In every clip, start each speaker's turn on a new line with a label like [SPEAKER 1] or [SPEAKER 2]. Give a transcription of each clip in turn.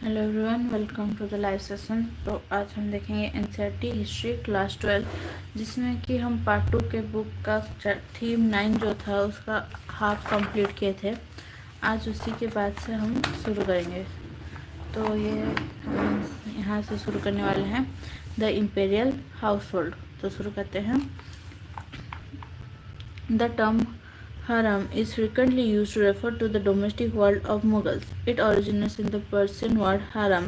[SPEAKER 1] Hello everyone, welcome to the live session. तो आज हम देखेंगे एनसीईआरटी हिस्ट्री क्लास 12, जिसमें कि हम पार्ट 2 के बुक का थीम 9 जो था उसका हाफ कंप्लीट किए थे। आज उसी के बाद से हम शुरू करेंगे। तो ये हम यहाँ से शुरू करने वाले हैं, द इम्पेरियल हाउस होल्ड। तो शुरू करते हैं। The term harem is frequently used to refer to the domestic world of Mughals. It originates in the Persian word harem,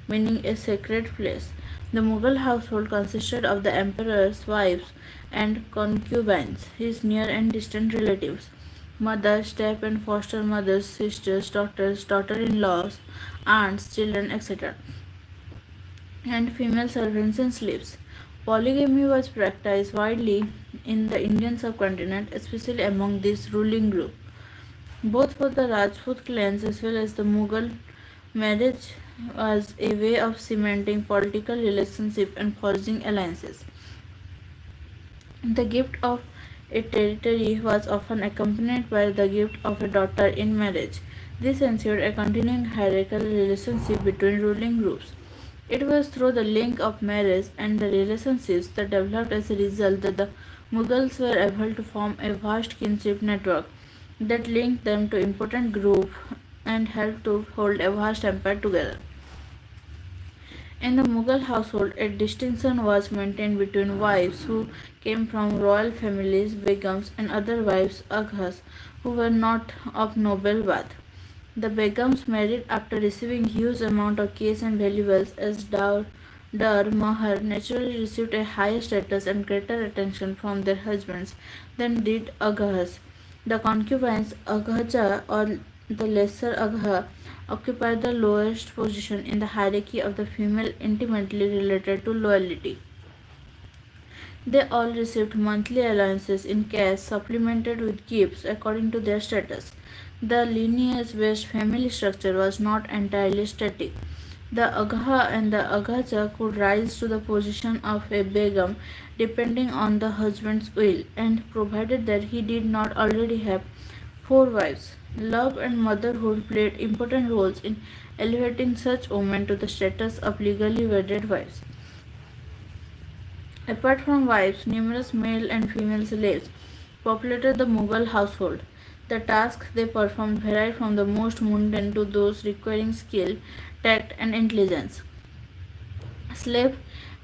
[SPEAKER 1] meaning a sacred place. The Mughal household consisted of the emperor's wives and concubines, his near and distant relatives, mothers, step and foster mothers, sisters, daughters, daughter-in-laws, aunts, children, etc., and female servants and slaves. Polygamy was practiced widely in the Indian subcontinent, especially among this ruling group. Both for the Rajput clans as well as the Mughal, marriage was a way of cementing political relationships and forging alliances. The gift of a territory was often accompanied by the gift of a daughter in marriage. This ensured a continuing hierarchical relationship between ruling groups. It was through the link of marriage and the relationships that developed as a result that the Mughals were able to form a vast kinship network that linked them to important groups and helped to hold a vast empire together. In the Mughal household, a distinction was maintained between wives who came from royal families, begums, and other wives, aghas, who were not of noble birth. The begums married after receiving huge amount of cash and valuables as mahar naturally received a higher status and greater attention from their husbands than did aghas. The concubines, aghaja or the lesser agha, occupied the lowest position in the hierarchy of the female intimately related to loyalty. They all received monthly allowances in cash supplemented with gifts according to their status. The lineage-based family structure was not entirely static. The Agha and the Aghaja could rise to the position of a Begum depending on the husband's will, and provided that he did not already have four wives. Love and motherhood played important roles in elevating such women to the status of legally wedded wives. Apart from wives, numerous male and female slaves populated the Mughal household. The tasks they performed varied from the most mundane to those requiring skill, tact, and intelligence. Slave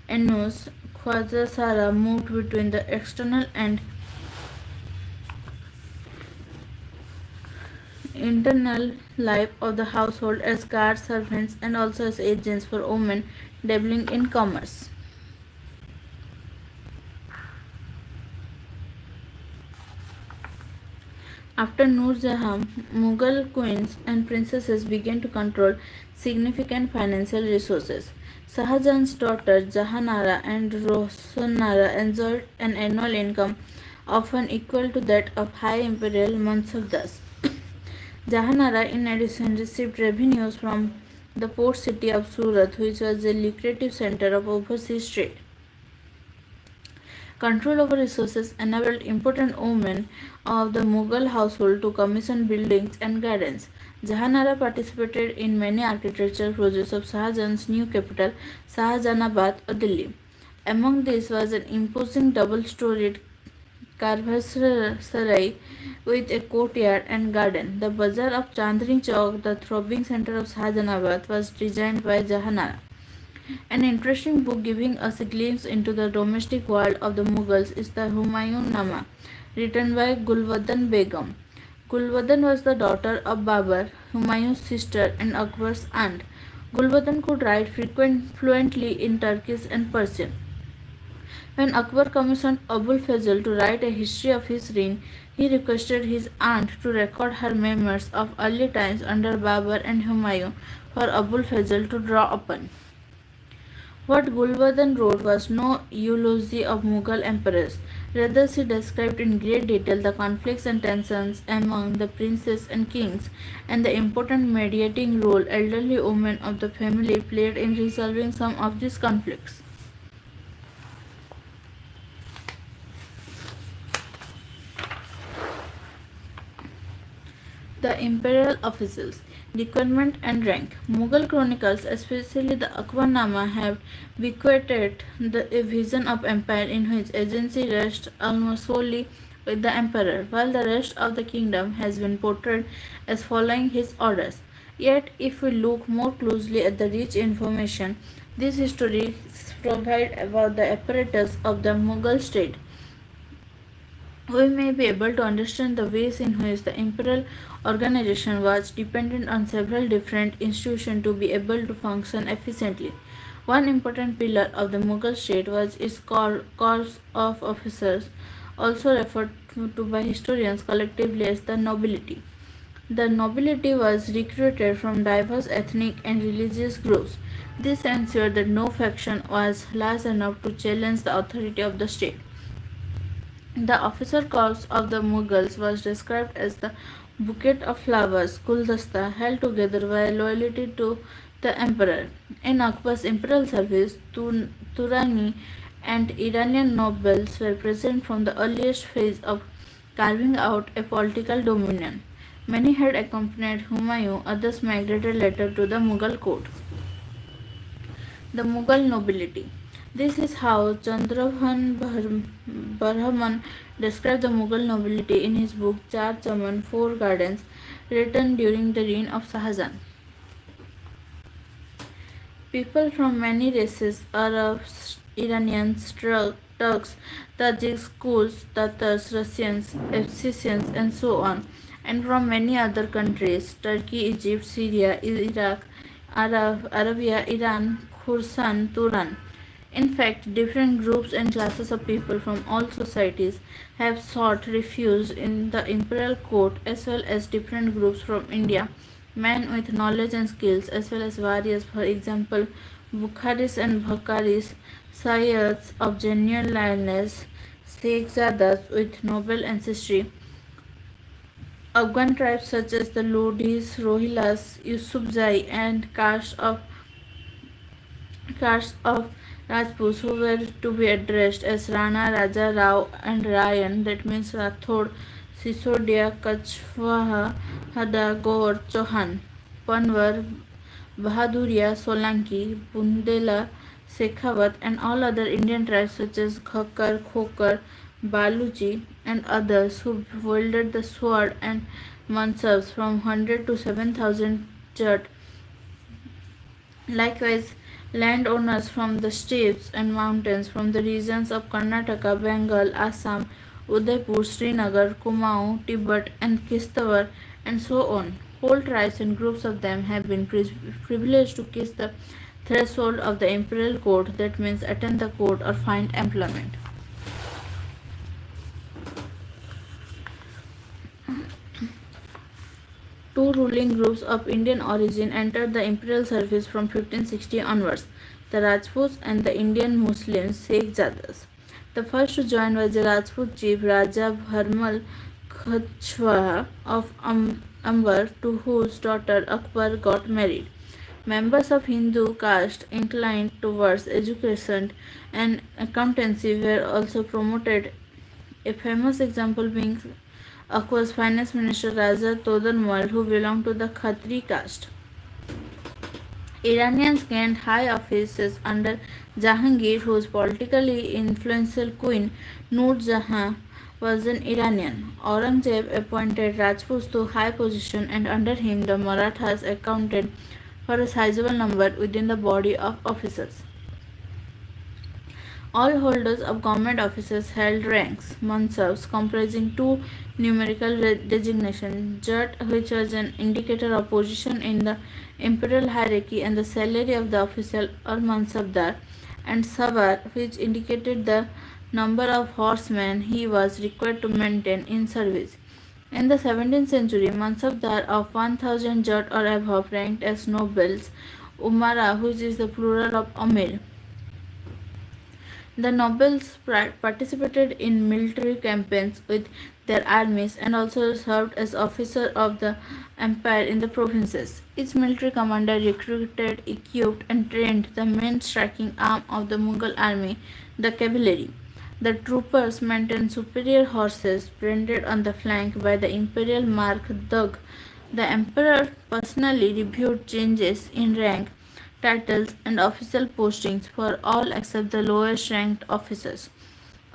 [SPEAKER 1] Enus Khwaja Sara moved between the external and internal life of the household as guard servants and also as agents for women dabbling in commerce. After Nur Jahan, Mughal queens and princesses began to control significant financial resources. Shahjahan's daughter Jahanara and Rosanara enjoyed an annual income often equal to that of high imperial Mansabdas. Jahanara, in addition, received revenues from the port city of Surat, which was a lucrative center of overseas trade. Control over resources enabled important women of the Mughal household to commission buildings and gardens. Jahanara participated in many architectural projects of Shahjahan's new capital, Shahjahanabad or Delhi. Among these was an imposing double-storied Karvasarai with a courtyard and garden. The bazaar of Chandni Chowk, the throbbing center of Shahjahanabad, was designed by Jahanara. An interesting book giving us a glimpse into the domestic world of the Mughals is the Humayun Nama, written by Gulwadan Begum. Gulwadan was the daughter of Babur, Humayun's sister and Akbar's aunt. Gulwadan could write fluently in Turkish and Persian. When Akbar commissioned Abul Fazl to write a history of his reign, he requested his aunt to record her memoirs of early times under Babur and Humayun for Abul Fazl to draw upon. What Gulwadan wrote was no eulogy of Mughal emperors. Rather, she described in great detail the conflicts and tensions among the princes and kings, and the important mediating role elderly women of the family played in resolving some of these conflicts. The imperial officials. Requirement and rank. Mughal chronicles, especially the Akbarnama, have bequeathed the vision of empire in which agency rests almost solely with the emperor, while the rest of the kingdom has been portrayed as following his orders. Yet, if we look more closely at the rich information these histories provide about the apparatus of the Mughal state, we may be able to understand the ways in which the imperial organization was dependent on several different institutions to be able to function efficiently. One important pillar of the Mughal state was its corps of officers, also referred to by historians collectively as the nobility. The nobility was recruited from diverse ethnic and religious groups. This ensured that no faction was large enough to challenge the authority of the state. The officer corps of the Mughals was described as the bouquet of flowers, guldasta, held together by loyalty to the emperor. In Akbar's imperial service, Turani and Iranian nobles were present from the earliest phase of carving out a political dominion. Many had accompanied Humayun, others migrated later to the Mughal court. The Mughal nobility. This is how Chandrabhan Barhaman described the Mughal nobility in his book Char Chaman, Four Gardens, written during the reign of Shahjahan. People from many races, Arabs, Iranians, Turks, Tajiks, Kurds, Tatars, Russians, Abkhazians, and so on, and from many other countries Turkey, Egypt, Syria, Iraq, Arabia, Iran, Khorasan, Turan. In fact, different groups and classes of people from all societies have sought refuge in the imperial court, as well as different groups from India, men with knowledge and skills, as well as various, for example, Bukharis and Bhakaris, Sayyids of genuine lineage, Sheikhazadas with noble ancestry, Afghan tribes such as the Lodhis, Rohillas, Yusufzai, and castes of Rajputs who were to be addressed as Rana, Raja, Rao, and Rayan, that means Rathod, Sisodia, Kachwaha, Hada, Gaur, Chauhan, Panwar, Bahaduria, Solanki, Bundela, Shekhawat, and all other Indian tribes such as Khakkar, Khokar, Baluchi, and others who wielded the sword and mansabs from 100 to 7,000 jat. Likewise, landowners from the steppes and mountains from the regions of Karnataka, Bengal, Assam, Udaipur, Srinagar, Kumaon, Tibet, and Kishtwar, and so on. Whole tribes and groups of them have been privileged to kiss the threshold of the imperial court, that means attend the court or find employment. Two ruling groups of Indian origin entered the imperial service from 1560 onwards, the Rajputs and the Indian Muslims Sheikhazadas. The first to join was the Rajput chief Raja Bharmal Kachwaha of Amber, to whose daughter Akbar got married. Members of Hindu caste inclined towards education and accountancy were also promoted, a famous example being Akbar's finance minister Raja Todarmal, who belonged to the Khatri caste. Iranians gained high offices under Jahangir, whose politically influential queen Nur Jahan was an Iranian. Aurangzeb appointed Rajputs to high position, and under him the Marathas accounted for a sizable number within the body of officers. All holders of government offices held ranks, mansabs, comprising two numerical designations: Jat, which was an indicator of position in the imperial hierarchy and the salary of the official or mansabdar, and Savar, which indicated the number of horsemen he was required to maintain in service. In the 17th century, mansabdar of 1000 jat or above ranked as nobles, umara, which is the plural of amir. The nobles participated in military campaigns with their armies and also served as officers of the empire in the provinces. Each military commander recruited, equipped, and trained the main striking arm of the Mughal army, the cavalry. The troopers maintained superior horses branded on the flank by the imperial mark Dug, The emperor personally reviewed changes in rank, titles, and official postings for all except the lowest ranked officers.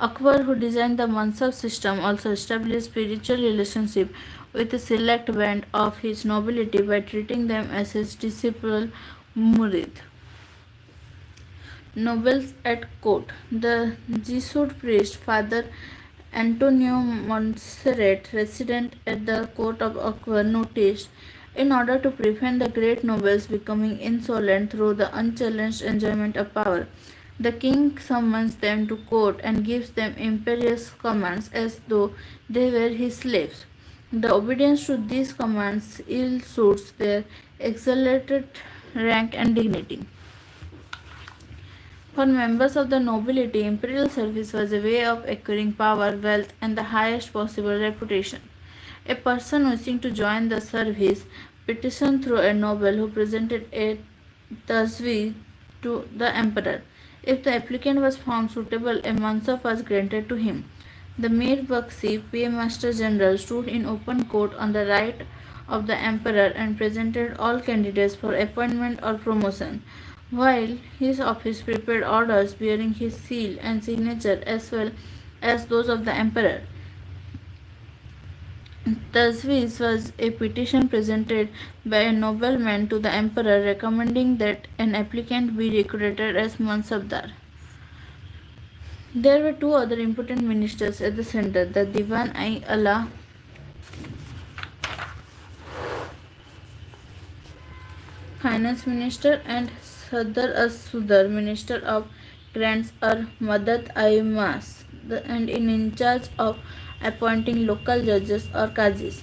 [SPEAKER 1] Akbar, who designed the Mansab system, also established spiritual relationship with a select band of his nobility by treating them as his disciple murid. Nobles at court. The Jesuit priest, Father Antonio Montserrat, resident at the court of Akbar, noticed in order to prevent the great nobles becoming insolent through the unchallenged enjoyment of power, the king summons them to court and gives them imperious commands as though they were his slaves. The obedience to these commands ill suits their exalted rank and dignity. For members of the nobility, imperial service was a way of acquiring power, wealth, and the highest possible reputation. A person wishing to join the service petitioned through a noble who presented a tasvi to the emperor. If the applicant was found suitable, a mansab was granted to him. The Mir Bakshi, Paymaster General, stood in open court on the right of the emperor and presented all candidates for appointment or promotion, while his office prepared orders bearing his seal and signature as well as those of the emperor. Tasvis was a petition presented by a nobleman to the emperor recommending that an applicant be recruited as Mansabdar. There were two other important ministers at the center, the Diwan-i-Allah Finance Minister and Sadr as-Sudar Minister of Grants or Madad-i-Mas and in charge of appointing local judges or qazis.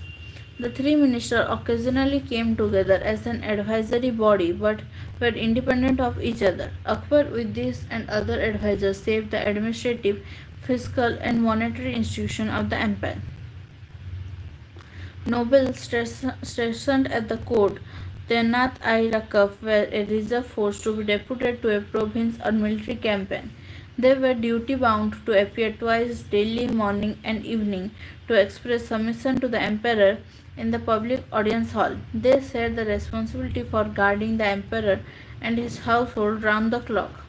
[SPEAKER 1] The three ministers occasionally came together as an advisory body but were independent of each other. Akbar, with this and other advisors, shaped the administrative, fiscal, and monetary institution of the empire. Nobles stationed at the court, Tainat-i-Rakab, were a reserve force to be deputed to a province or military campaign. They were duty bound to appear twice daily, morning and evening, to express submission to the emperor in the public audience hall. They shared the responsibility for guarding the emperor and his household round the clock.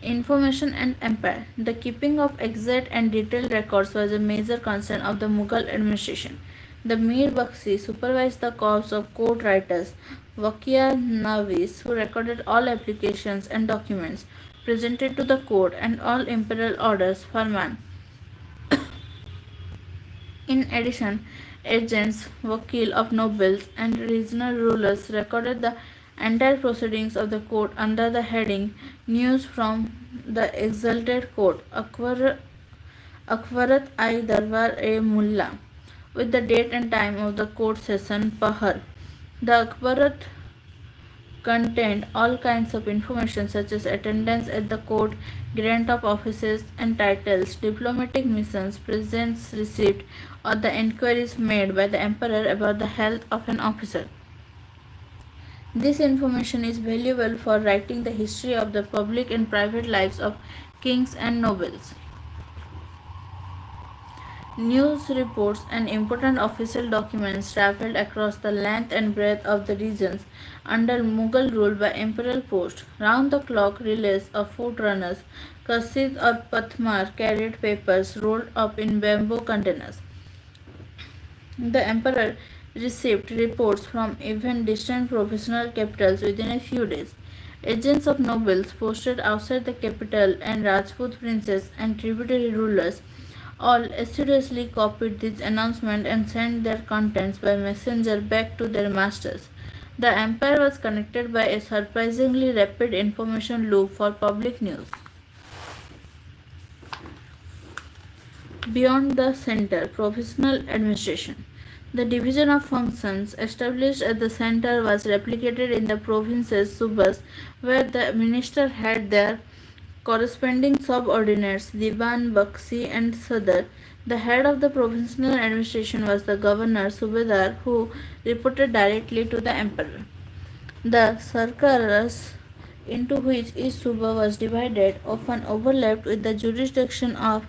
[SPEAKER 1] Information and empire. The keeping of exact and detailed records was a major concern of the Mughal administration. The Mir Bakshi supervised the corps of court writers, Wakia Navis, who recorded all applications and documents presented to the court and all imperial orders, Farman. In addition, agents, wakil of nobles, and regional rulers recorded the entire proceedings of the court under the heading News from the Exalted Court, Akbarat-i-Darbar-e-Mullah, with the date and time of the court session, Pahar. The Akbarat contained all kinds of information such as attendance at the court, grant of offices and titles, diplomatic missions, presents received, or the inquiries made by the emperor about the health of an officer. This information is valuable for writing the history of the public and private lives of kings and nobles. News reports and important official documents travelled across the length and breadth of the regions under Mughal rule by imperial post. Round-the-clock relays of foot runners, Qasid or Pathmar, carried papers rolled up in bamboo containers. The emperor received reports from even distant provincial capitals within a few days. Agents of nobles posted outside the capital and Rajput princes and tributary rulers all assiduously copied these announcements and sent their contents by messenger back to their masters. The empire was connected by a surprisingly rapid information loop for public news. Beyond the center, provincial administration. The division of functions established at the center was replicated in the provinces subas, where the minister had their corresponding subordinates Diwan, Bakshi, and Sadr. The head of the provincial administration was the governor Subedar, who reported directly to the emperor. The sarkaras into which each suba was divided often overlapped with the jurisdiction of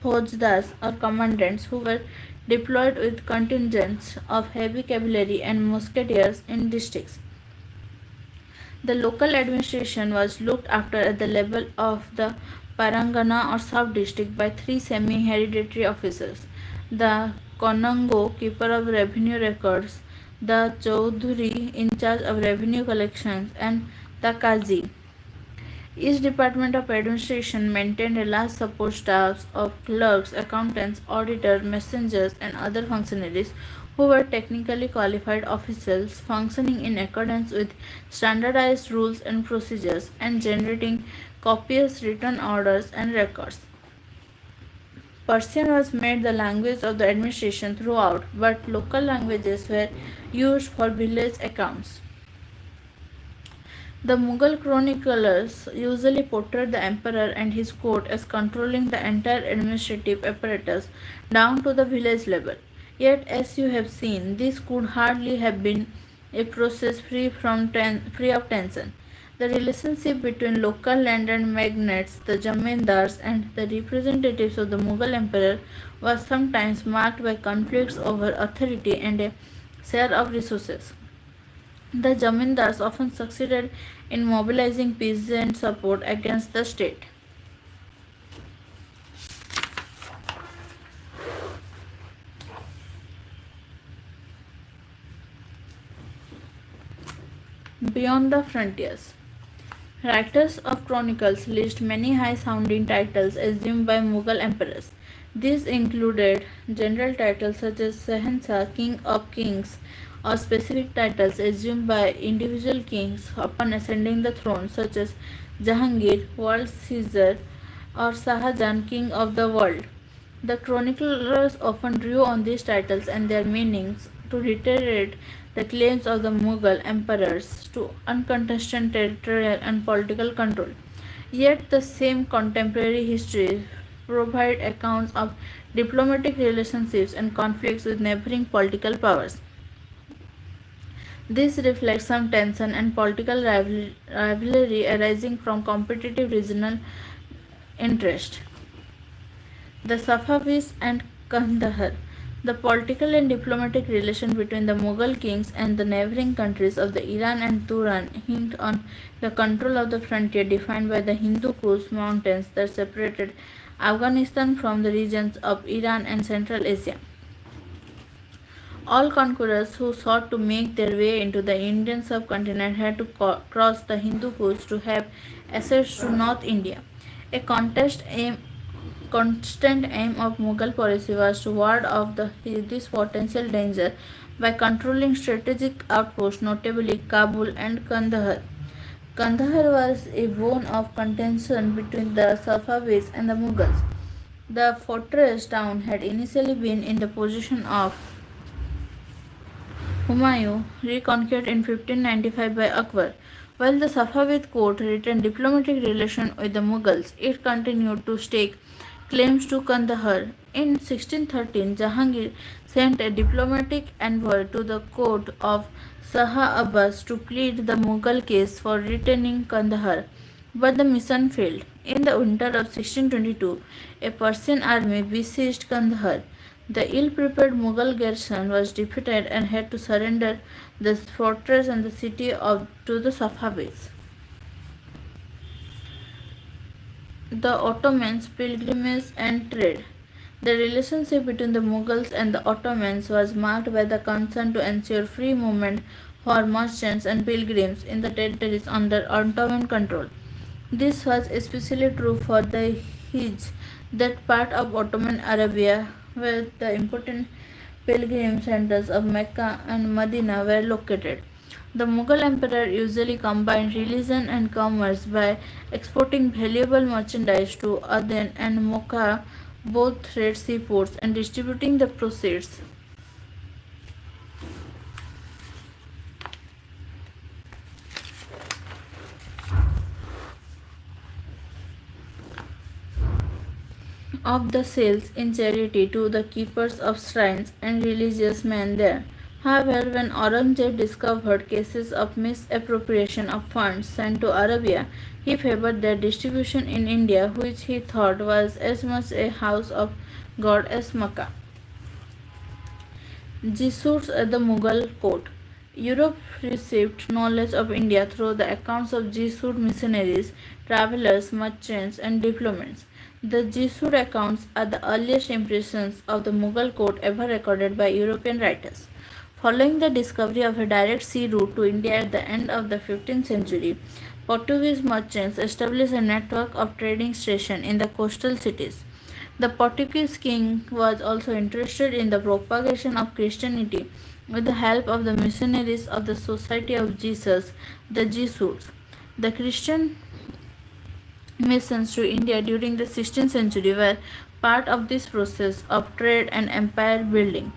[SPEAKER 1] Faujdars or commandants who were deployed with contingents of heavy cavalry and musketeers in districts. The local administration was looked after at the level of the Parangana or sub-district by three semi-hereditary officers: the Konango, keeper of revenue records; the Chaudhuri, in charge of revenue collections; and the Qazi. Each department of administration maintained a large support staff of clerks, accountants, auditors, messengers, and other functionaries who were technically qualified officials functioning in accordance with standardized rules and procedures and generating copious written orders and records. Persian was made the language of the administration throughout, but local languages were used for village accounts. The Mughal chroniclers usually portrayed the emperor and his court as controlling the entire administrative apparatus down to the village level. Yet, as you have seen, this could hardly have been a process free of tension. The relationship between local landed magnates, the jamindars, and the representatives of the Mughal emperor was sometimes marked by conflicts over authority and a share of resources. The jamindars often succeeded in mobilizing peasant support against the state. Beyond the frontiers, writers of chronicles list many high-sounding titles assumed by Mughal emperors. These included general titles such as Shahenshah, King of Kings, or specific titles assumed by individual kings upon ascending the throne, such as Jahangir, World Caesar, or Shahjahan, King of the World. The chroniclers often drew on these titles and their meanings to reiterate the claims of the Mughal emperors to uncontested territorial and political control. Yet the same contemporary histories provide accounts of diplomatic relationships and conflicts with neighboring political powers. This reflects some tension and political rivalry arising from competitive regional interest. The Safavids and Kandahar. The political and diplomatic relation between the Mughal kings and the neighboring countries of the Iran and Turan hinged on the control of the frontier defined by the Hindu Kush mountains that separated Afghanistan from the regions of Iran and Central Asia. All conquerors who sought to make their way into the Indian subcontinent had to cross the Hindu Kush to have access to North India. A constant aim of Mughal policy was to ward off this potential danger by controlling strategic outposts, notably Kabul and Kandahar. Kandahar was a bone of contention between the Safavids and the Mughals. The fortress town had initially been in the possession of Humayun, reconquered in 1595 by Akbar. While the Safavid court retained diplomatic relations with the Mughals, it continued to stake claims to Kandahar. In 1613, Jahangir sent a diplomatic envoy to the court of Shah Abbas to plead the Mughal case for retaining Kandahar, but the mission failed. In the winter of 1622, a Persian army besieged Kandahar. The ill-prepared Mughal garrison was defeated and had to surrender the fortress and the city to the Safavids. The Ottomans, pilgrimage and trade. The relationship between the Mughals and the Ottomans was marked by the concern to ensure free movement for merchants and pilgrims in the territories under Ottoman control. This was especially true for the Hijaz, that part of Ottoman Arabia where the important pilgrim centers of Mecca and Medina were located. The Mughal emperor usually combined religion and commerce by exporting valuable merchandise to Aden and Mocha, both Red Sea ports, and distributing the proceeds of the sales in charity to the keepers of shrines and religious men there. However, when Aurangzeb discovered cases of misappropriation of funds sent to Arabia, he favored their distribution in India, which he thought was as much a house of God as Makkah. Jesuits at the Mughal court. Europe received knowledge of India through the accounts of Jesuit missionaries, travelers, merchants, and diplomats. The Jesuit accounts are the earliest impressions of the Mughal court ever recorded by European writers. Following the discovery of a direct sea route to India at the end of the 15th century, Portuguese merchants established a network of trading stations in the coastal cities. The Portuguese king was also interested in the propagation of Christianity with the help of the missionaries of the Society of Jesus, the Jesuits. The Christian missions to India during the 16th century were part of this process of trade and empire building.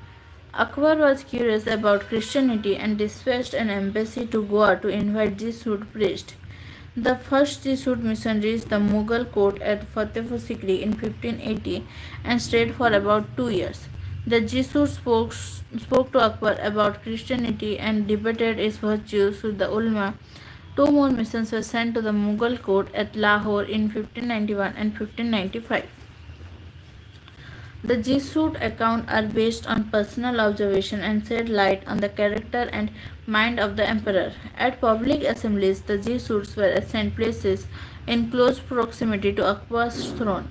[SPEAKER 1] Akbar was curious about Christianity and dispatched an embassy to Goa to invite Jesuit priests. The first Jesuit mission reached the Mughal court at Fatehpur Sikri in 1580 and stayed for about 2 years. The Jesuits spoke to Akbar about Christianity and debated its virtues with the ulama. Two more missions were sent to the Mughal court at Lahore in 1591 and 1595. The Jesuit accounts are based on personal observation and shed light on the character and mind of the emperor. At public assemblies, the Jesuits were sent places in close proximity to Akbar's throne.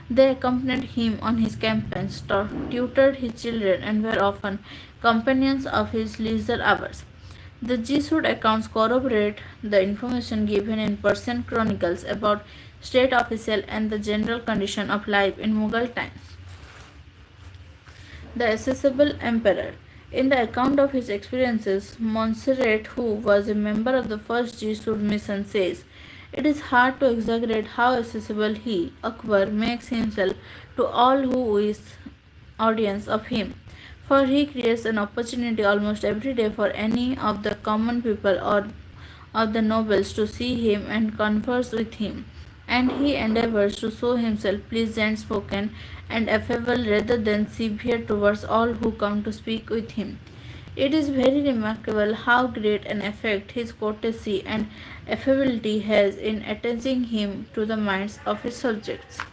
[SPEAKER 1] They accompanied him on his campaigns, tutored his children, and were often companions of his leisure hours. The Jesuit accounts corroborate the information given in Persian chronicles about state officials and the general condition of life in Mughal times. The accessible emperor. In the account of his experiences, Montserrat, who was a member of the first Jesuit mission, says, "It is hard to exaggerate how accessible he, Akbar, makes himself to all who is audience of him. For he creates an opportunity almost every day for any of the common people or of the nobles to see him and converse with him, and he endeavors to show himself pleasant spoken and affable rather than severe towards all who come to speak with him. It is very remarkable how great an effect his courtesy and affability has in attaching him to the minds of his subjects."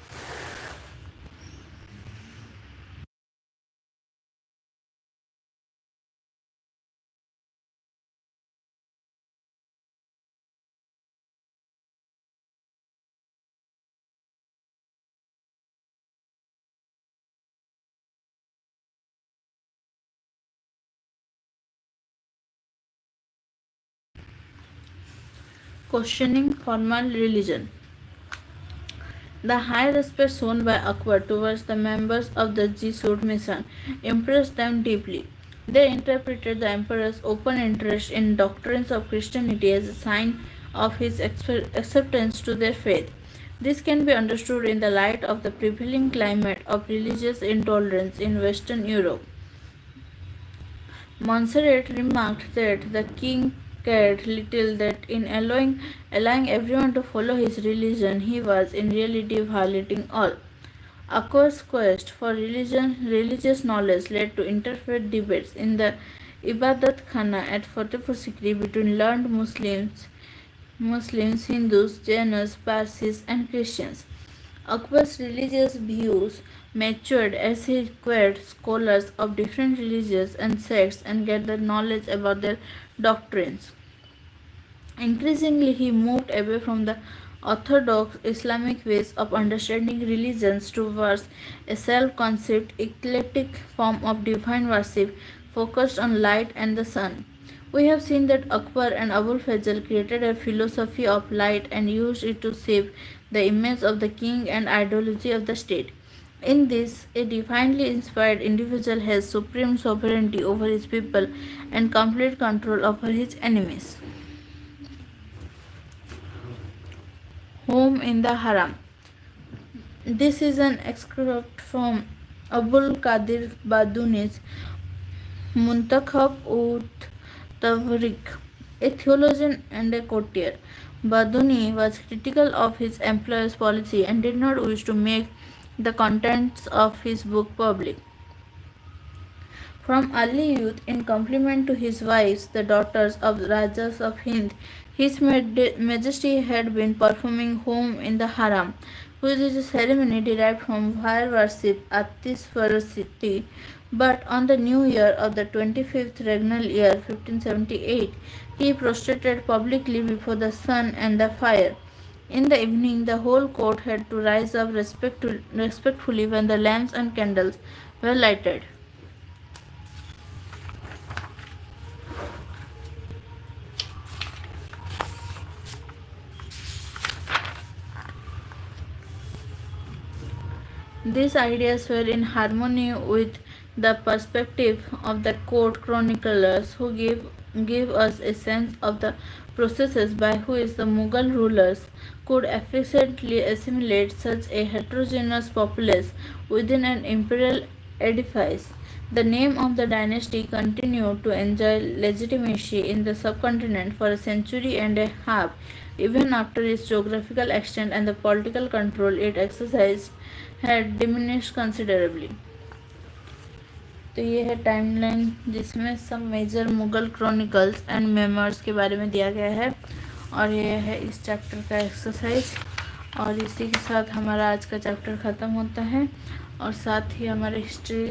[SPEAKER 1] Questioning formal religion. The high respect shown by Akbar towards the members of the Jesuit mission impressed them deeply. They interpreted the emperor's open interest in doctrines of Christianity as a sign of his acceptance to their faith. This can be understood in the light of the prevailing climate of religious intolerance in Western Europe. Montserrat remarked that the king cared little that in allowing everyone to follow his religion, he was in reality violating all. Akbar's quest for religious knowledge led to interfaith debates in the Ibadat Khana at Fatehpur Sikri between learned Muslims, Hindus, Jainas, Parsis, and Christians. Akbar's religious views matured as he acquired scholars of different religions and sects and gathered knowledge about their doctrines. Increasingly, he moved away from the orthodox Islamic ways of understanding religions towards a self conceived eclectic form of divine worship focused on light and the sun. We have seen that Akbar and Abul Fazl created a philosophy of light and used it to shape the image of the king and ideology of the state. In this, a divinely inspired individual has supreme sovereignty over his people and complete control over his enemies. Home in the Haram. This is an excerpt from Abul Qadir Baduni's Muntakhab ut Tawrik, a theologian and a courtier. Baduni was critical of his employer's policy and did not wish to make the contents of his book public. From early youth, in compliment to his wives, the daughters of Rajas of Hind, His Majesty had been performing home in the haram, which is a ceremony derived from fire worship Atisvarasiti. But on the new year of the 25th regnal year 1578, he prostrated publicly before the sun and the fire. In the evening, the whole court had to rise up respectfully when the lamps and candles were lighted. These ideas were in harmony with the perspective of the court chroniclers who gave us a sense of the processes by which the Mughal rulers could efficiently assimilate such a heterogeneous populace within an imperial edifice. The name of the dynasty continued to enjoy legitimacy in the subcontinent for a century and a half, even after its geographical extent and the political control it exercised had diminished considerably. तो ये है timeline जिसमें सब major Mughal chronicles and memoirs के बारे में दिया गया है और ये है इस चैप्टर का एक्सरसाइज। और इसी के साथ हमारा आज का चैप्टर ख़त्म होता है और साथ ही हमारे हिस्ट्री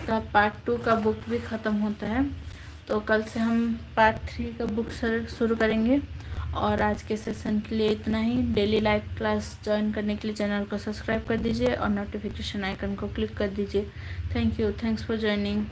[SPEAKER 1] का पार्ट 2 का बुक भी ख़त्म होता है। तो कल से हम पार्ट 3 का बुक शुरू करेंगे। और आज के सेशन के लिए इतना ही। डेली लाइव क्लास ज्वाइन करने के लिए चैनल को सब्सक्राइब कर दीजिए और नोटिफिकेशन आइकन को क्लिक कर दीजिए। Thank you, thanks for joining.